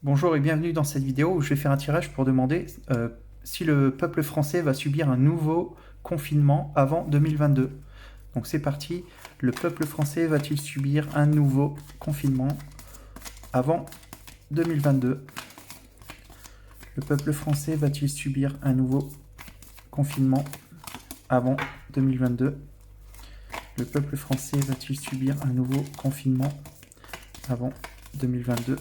Bonjour et bienvenue dans cette vidéo où je vais faire un tirage pour demander si le peuple français va subir un nouveau confinement avant 2022. Donc c'est parti, le peuple français va-t-il subir un nouveau confinement avant 2022? Le peuple français va-t-il subir un nouveau confinement avant 2022? Le peuple français va-t-il subir un nouveau confinement avant 2022?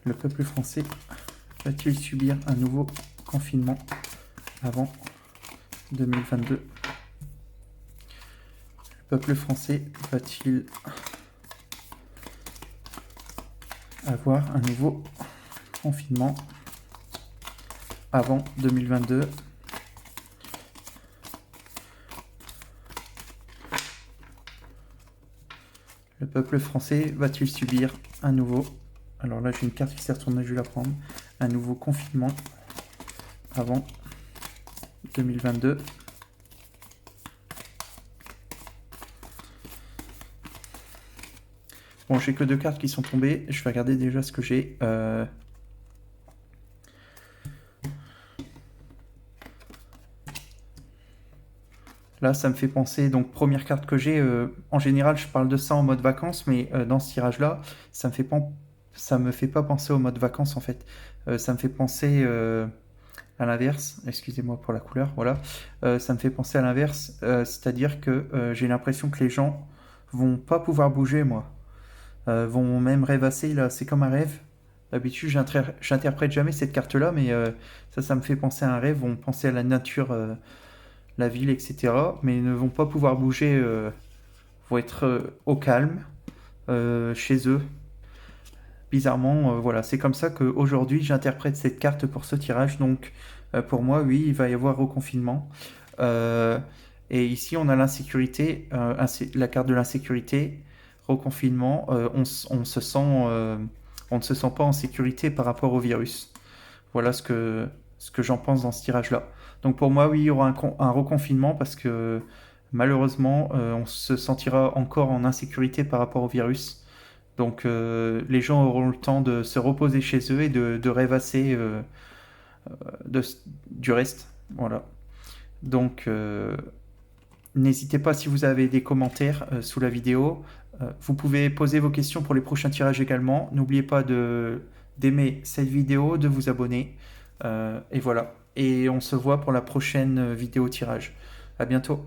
Le peuple français va-t-il subir un nouveau confinement avant 2022? Le peuple français va-t-il avoir un nouveau confinement avant 2022? Le peuple français va-t-il subir un nouveau... Alors là, j'ai une carte qui s'est retournée, je vais la prendre. Un nouveau confinement avant 2022. Bon, j'ai que deux cartes qui sont tombées. Je vais regarder déjà ce que j'ai. Là, ça me fait penser, donc première carte que j'ai, en général, je parle de ça en mode vacances, mais dans ce tirage-là, ça me fait pas penser au mode vacances en fait. Ça me fait penser à l'inverse, excusez-moi pour la couleur, voilà. Ça me fait penser à l'inverse, c'est-à-dire que j'ai l'impression que les gens vont pas pouvoir bouger, moi. Vont même rêvasser, là, c'est comme un rêve. D'habitude, j'interprète jamais cette carte-là, mais ça me fait penser à un rêve, vont penser à la nature, la ville, etc. Mais ne vont pas pouvoir bouger, vont être au calme, chez eux. Bizarrement, voilà, c'est comme ça qu'aujourd'hui j'interprète cette carte pour ce tirage. Donc pour moi, oui, il va y avoir reconfinement. Euh, et ici, on a l'insécurité, la carte de l'insécurité, reconfinement. On ne se sent pas en sécurité par rapport au virus. Voilà ce que j'en pense dans ce tirage-là. Donc pour moi, oui, il y aura un reconfinement parce que malheureusement, on se sentira encore en insécurité par rapport au virus. Donc les gens auront le temps de se reposer chez eux et de rêvasser de, du reste. Voilà. Donc n'hésitez pas si vous avez des commentaires sous la vidéo. Vous pouvez poser vos questions pour les prochains tirages également. N'oubliez pas d'aimer cette vidéo, de vous abonner. Et voilà. Et on se voit pour la prochaine vidéo tirage. À bientôt.